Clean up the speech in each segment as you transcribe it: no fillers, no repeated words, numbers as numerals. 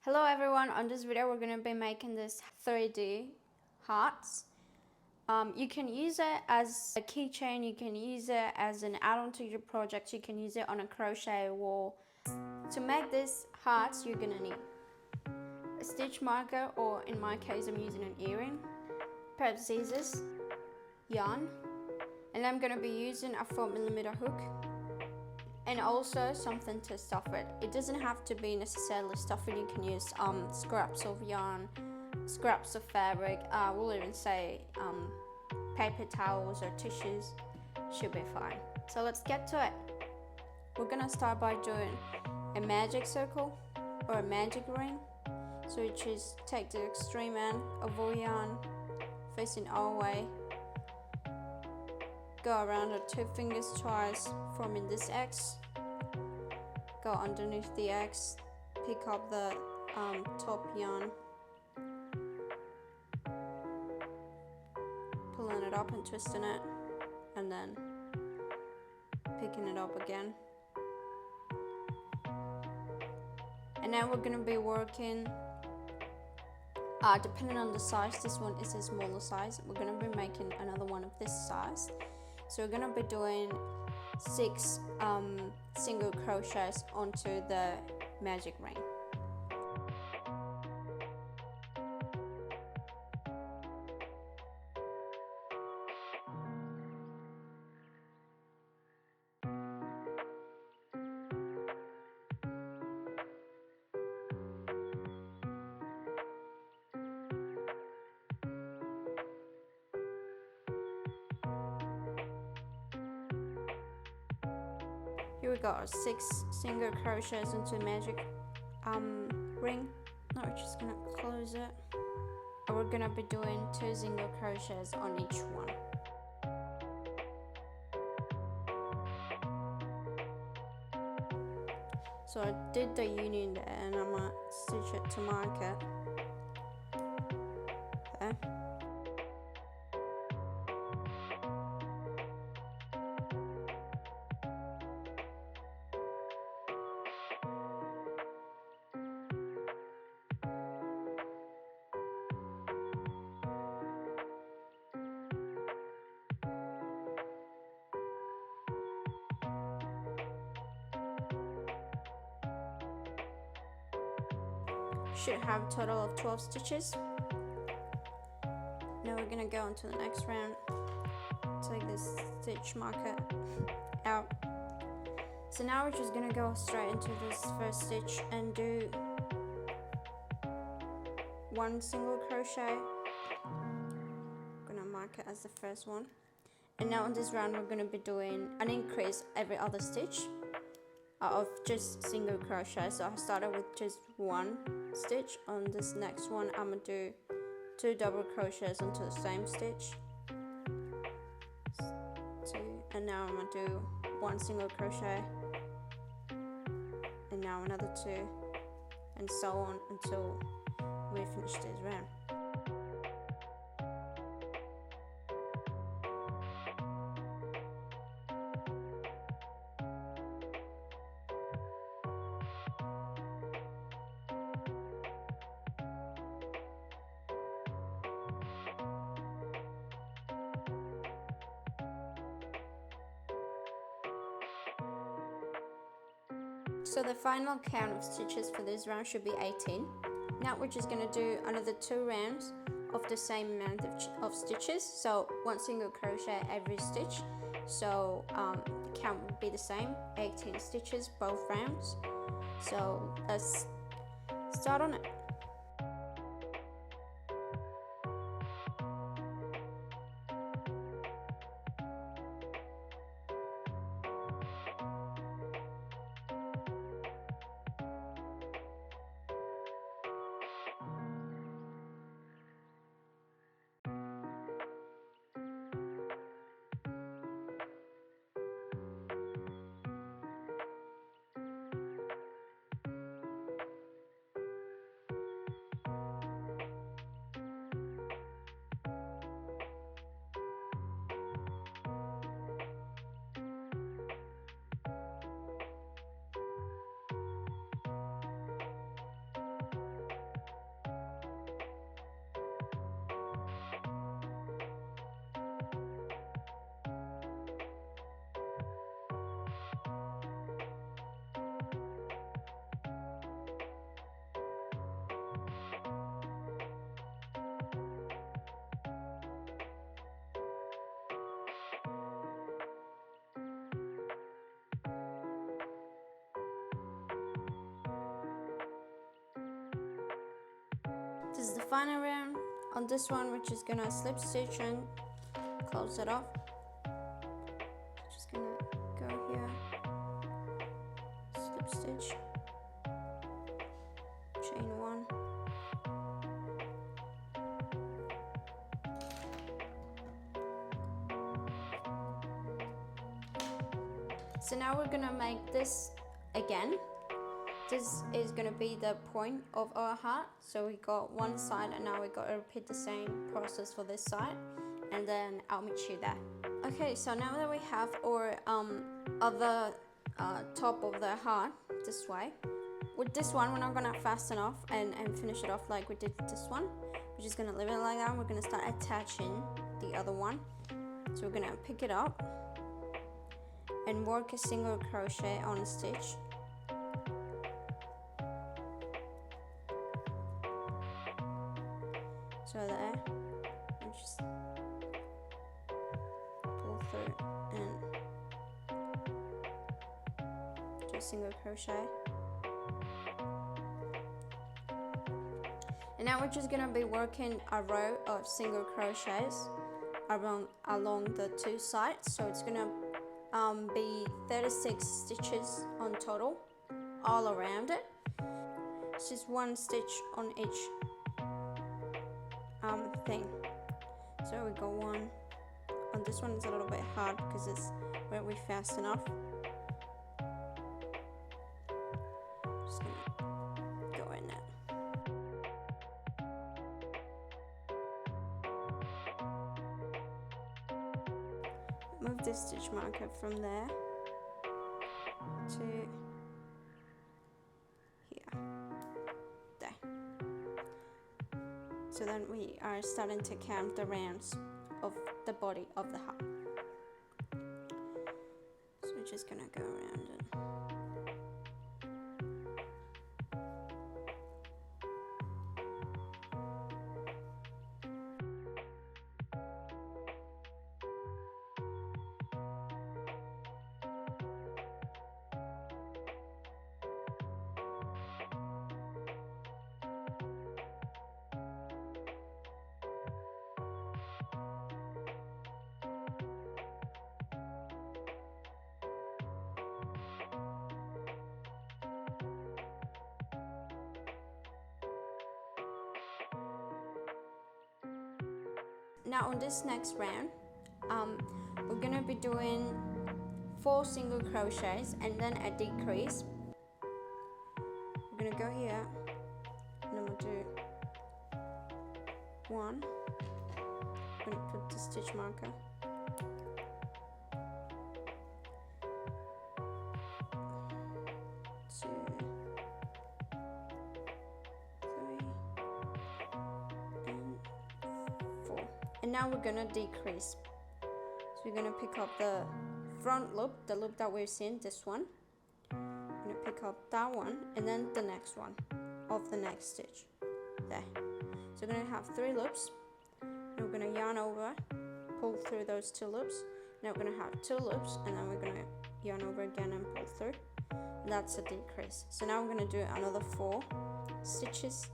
Hello everyone, on this video we're going to be making this 3D hearts. You can use it as a keychain, you can use it as an add-on to your project, you can use it on a crochet wall. To make these hearts you're going to need a stitch marker, or in my case I'm using an earring, pair of scissors, yarn, and I'm going to be using a 4mm hook. And also something to stuff it. It doesn't have to be necessarily stuffing. You can use scraps of yarn, scraps of fabric. We'll even say paper towels or tissues. Should be fine. So let's get to it. We're gonna start by doing a magic circle or a magic ring. So you just take the extreme end of wool yarn, facing our way. Go around the 2 fingers twice, forming this X. Go underneath the X, pick up the top yarn, pulling it up and twisting it, and then picking it up again. And now we're going to be working, depending on the size, this one is a smaller size, we're going to be making another one of this size. So we're going to be doing 6 single crochets onto the magic ring. Here we go, 6 single crochets into the magic ring. Now we're just gonna close it, and we're gonna be doing 2 single crochets on each one. So I did the union there, and I'm gonna stitch it to mark it. Okay. Should have a total of 12 stitches. Now we're gonna go into the next round. Take this stitch marker out. So now we're just gonna go straight into this first stitch and do 1 single crochet. I'm gonna mark it as the first one. And now in this round we're gonna be doing an increase every other stitch of just single crochet. So I started with just 1 stitch. On this next one I'm gonna do 2 double crochets into the same stitch, 2, and now I'm gonna do 1 single crochet, and now another 2, and so on until we finish this round. So the final count of stitches for this round should be 18. Now we're just going to do another 2 rounds of the same amount of stitches, so 1 single crochet every stitch. So the count will be the same, 18 stitches both rounds. So let's start on it. This is the final round on this one, which is gonna slip stitch and close it off. Just gonna go here, slip stitch, chain one, so now we're gonna make this again. This is gonna be the point of our heart. So we got one side, and now we gotta repeat the same process for this side, and then I'll meet you there. Okay, so now that we have our other top of the heart this way, with this one we're not gonna fasten off and finish it off like we did with this one. We're just gonna leave it like that. We're gonna start attaching the other one. So we're gonna pick it up and work a single crochet on a stitch. So there, we just pull through and do a single crochet. And now we're just gonna be working a row of single crochets along the two sides. So it's gonna be 36 stitches on total, all around it. It's just one stitch on each thing. So we got one. On this one it's a little bit hard because it's where we fasten off. Just gonna go in it. Move this stitch marker from there to here. There. So then we are starting to count the rounds of the body of the heart. So we're just gonna go around it. Now on this next round, we're gonna be doing 4 single crochets and then a decrease. We're gonna go here, and then we'll do 1. I'm gonna put the stitch marker. 2, 3, and 4. And now we're gonna decrease. So we're gonna pick up the front loop, the loop that we've seen, this one. I'm gonna pick up that one and then the next one of the next stitch. There. So we're gonna have 3 loops. And we're gonna yarn over, pull through those 2 loops. Now we're gonna have 2 loops, and then we're gonna yarn over again and pull through. And that's a decrease. So now we're gonna do another 4 stitches.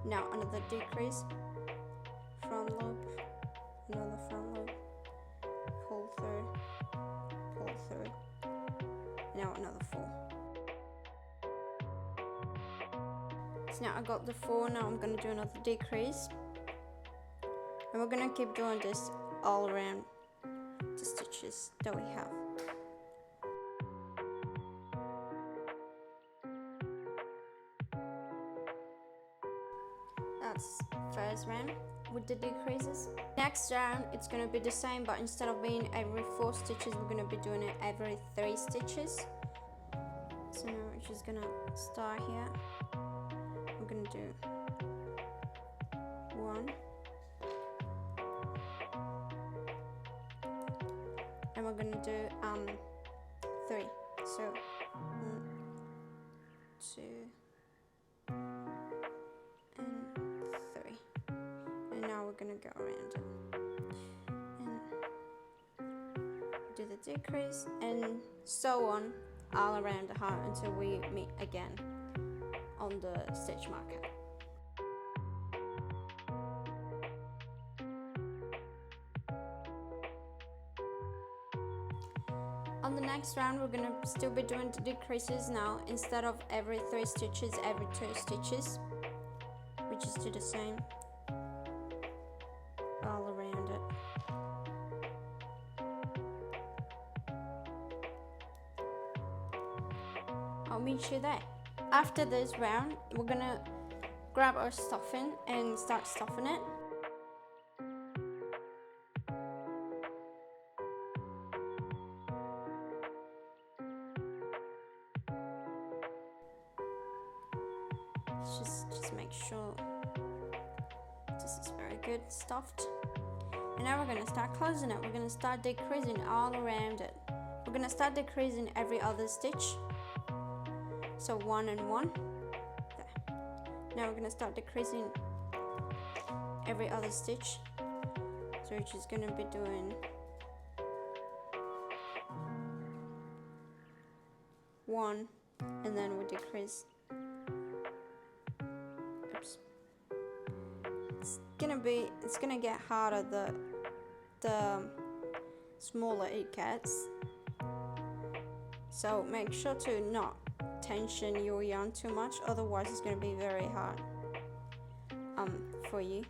Now another decrease, front loop, another front loop, pull through, now another 4. So now I got the 4, now I'm going to do another decrease, and we're going to keep doing this all around the stitches that we have. That's first round with the decreases. Next round it's going to be the same, but instead of being every 4 stitches, we're going to be doing it every 3 stitches. So now we're just going to start here. We're going to do 1, and we're going to do 3. So 1, 2, and now we're gonna go around it. And decrease, and so on all around the heart until we meet again on the stitch marker. On the next round, we're going to still be doing the decreases now. Instead of every 3 stitches, every 2 stitches, we just do the same all around it. I'll meet you there. After this round, we're going to grab our stuffing and start stuffing it. Just make sure this is very good stuffed. And now we're going to start closing it. We're going to start decreasing all around it. We're going to start decreasing every other stitch. So 1 and 1. There. Now we're going to start decreasing every other stitch. So we're just going to be doing 1 and then we decrease. It's gonna get harder the smaller it gets, so make sure to not tension your yarn too much, otherwise it's gonna be very hard for you.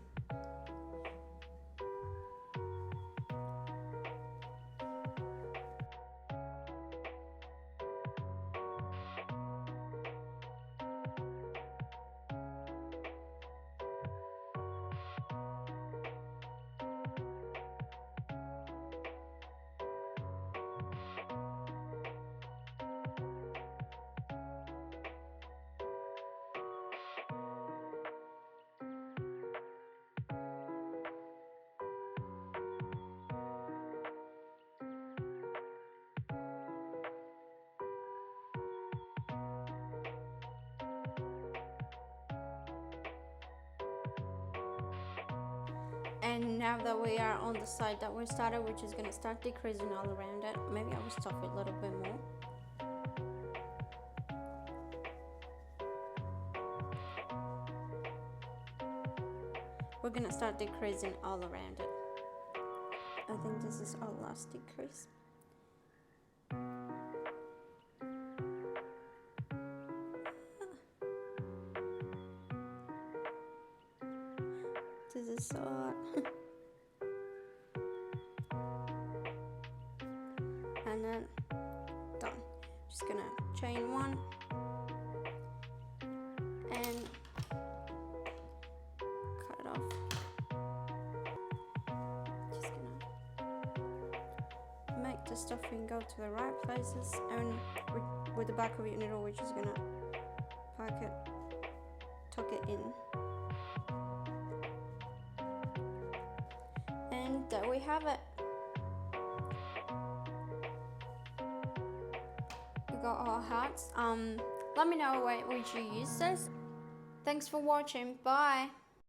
And now that we are on the side that we started, we're just going to start decreasing all around it. Maybe I will stuff it a little bit more. We're going to start decreasing all around it. I think this is our last decrease. This is so hard. And then done. Just gonna chain 1 and cut it off. Just gonna make the stuffing go to the right places, and with the back of your needle we're just gonna pack it, tuck it in. And there we have it. We got our hats. Let me know which you use this. Thanks for watching. Bye.